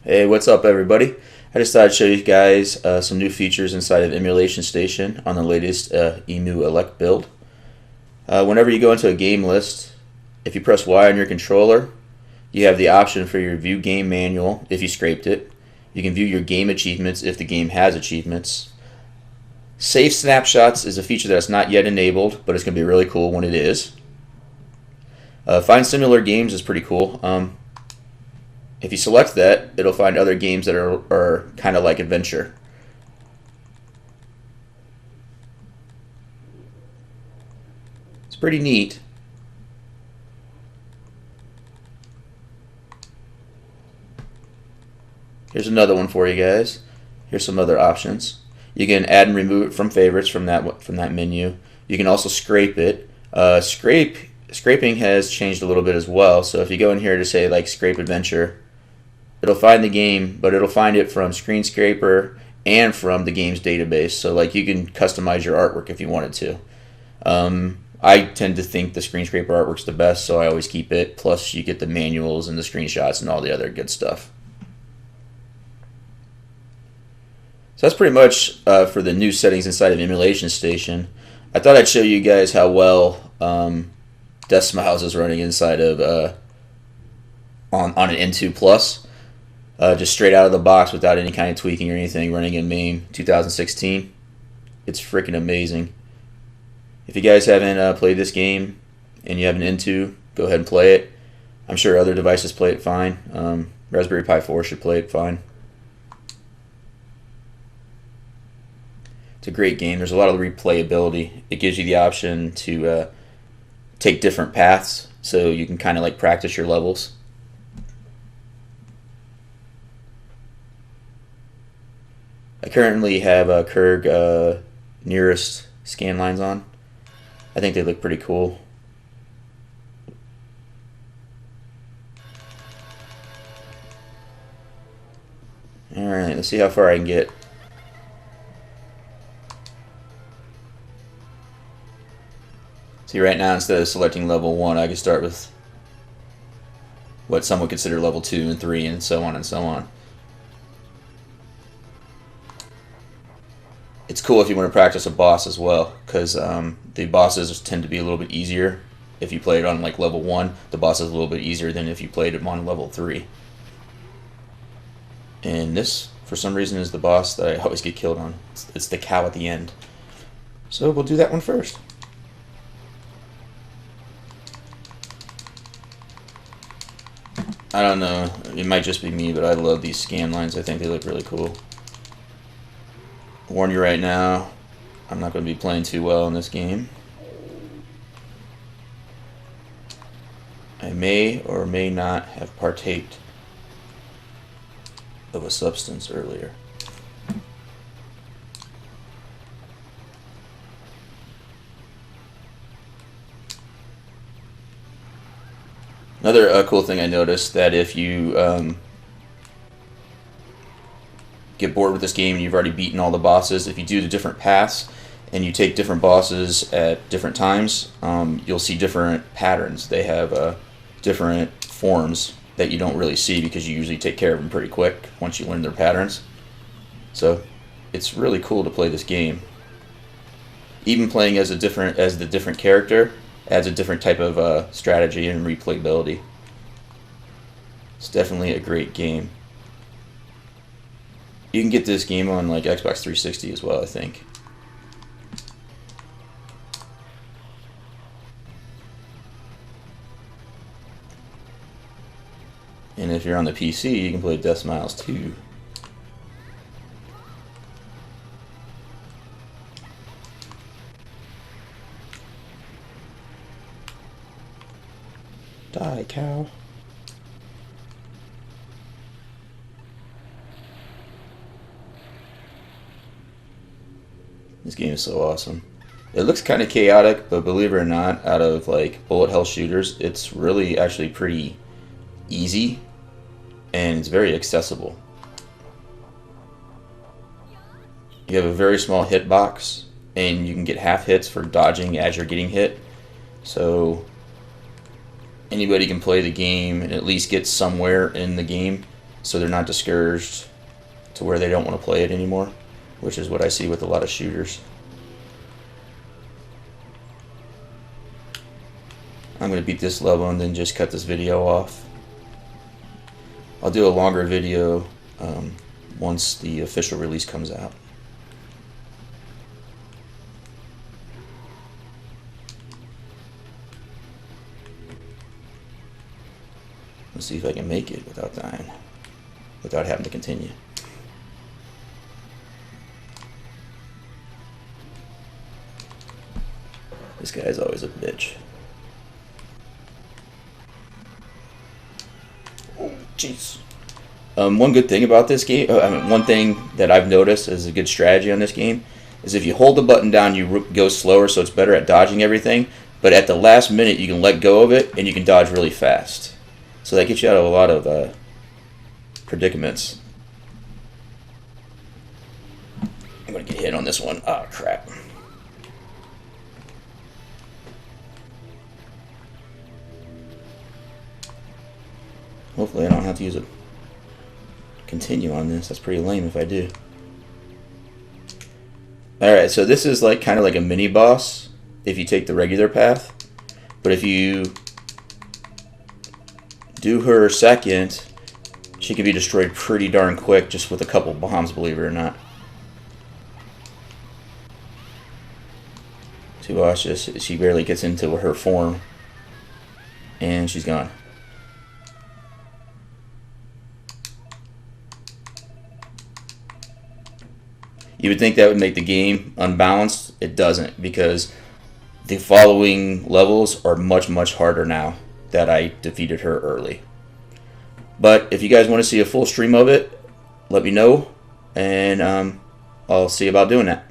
Hey, what's up, everybody? I just thought I'd show you guys some new features inside of Emulation Station on the latest EmuELEC build. Whenever you go into a game list, if you press Y on your controller, you have the option for your View Game Manual if you scraped it. You can view your game achievements if the game has achievements. Save Snapshots is a feature that's not yet enabled, but it's going to be really cool when it is. Find Similar Games is pretty cool. If you select that, it'll find other games that are kind of like adventure. It's pretty neat. Here's another one for you guys. Here's some other options. You can add and remove it from favorites from that menu. You can also scrape it. Scraping has changed a little bit as well. So if you go in here to say like scrape adventure, it'll find the game, but it'll find it from Screen Scraper and from the game's database. So like you can customize your artwork if you wanted to. I tend to think the Screen Scraper artwork's the best, so I always keep it. Plus you get the manuals and the screenshots and all the other good stuff. So that's pretty much for the new settings inside of Emulation Station. I thought I'd show you guys how well Death Smiles is running inside of on an N2 Plus. Just straight out of the box without any kind of tweaking or anything, running in MAME 2016. It's freaking amazing. If you guys haven't played this game and you have an N2, go ahead and play it. I'm sure other devices play it fine. Raspberry Pi 4 should play it fine. It's a great game. There's a lot of replayability. It gives you the option to take different paths, so you can kind of like practice your levels. I currently have Kurg nearest scan lines on. I think they look pretty cool. Alright, let's see how far I can get. See, right now instead of selecting level 1, I can start with what some would consider level 2 and 3 and so on and so on. It's cool if you want to practice a boss as well, because the bosses tend to be a little bit easier. If you play it on like level 1, the boss is a little bit easier than if you played it on level 3. And this, for some reason, is the boss that I always get killed on. It's the cow at the end. So we'll do that one first. I don't know, it might just be me, but I love these scan lines. I think they look really cool. Warn you right now, I'm not going to be playing too well in this game. I may or may not have partaked of a substance earlier. Another cool thing I noticed, that if you get bored with this game and you've already beaten all the bosses, if you do the different paths and you take different bosses at different times, you'll see different patterns. They have different forms that you don't really see because you usually take care of them pretty quick once you learn their patterns. So it's really cool to play this game. Even playing as the different character adds a different type of strategy and replayability. It's definitely a great game. You can get this game on like Xbox 360 as well, I think. And if you're on the PC, you can play Death Smiles too. Die, cow. This game is so awesome. It looks kind of chaotic, but believe it or not, out of like bullet hell shooters, it's really actually pretty easy and it's very accessible. You have a very small hitbox and you can get half hits for dodging as you're getting hit. So anybody can play the game and at least get somewhere in the game, so they're not discouraged to where they don't want to play it anymore, which is what I see with a lot of shooters. I'm going to beat this level and then just cut this video off. I'll do a longer video once the official release comes out. Let's see if I can make it without dying, without having to continue. This guy's always a bitch. Oh, jeez. One good thing about this game, one thing that I've noticed is a good strategy on this game, is if you hold the button down, you go slower, so it's better at dodging everything. But at the last minute, you can let go of it, and you can dodge really fast. So that gets you out of a lot of predicaments. I'm going to get hit on this one. Oh, crap. Hopefully I don't have to use a continue on this. That's pretty lame if I do. Alright, so this is like kind of like a mini boss if you take the regular path. But if you do her second, she can be destroyed pretty darn quick just with a couple bombs, believe it or not. See, watch this. She barely gets into her form, and she's gone. You would think that would make the game unbalanced. It doesn't, because the following levels are much, much harder now that I defeated her early. But if you guys want to see a full stream of it, let me know, and I'll see about doing that.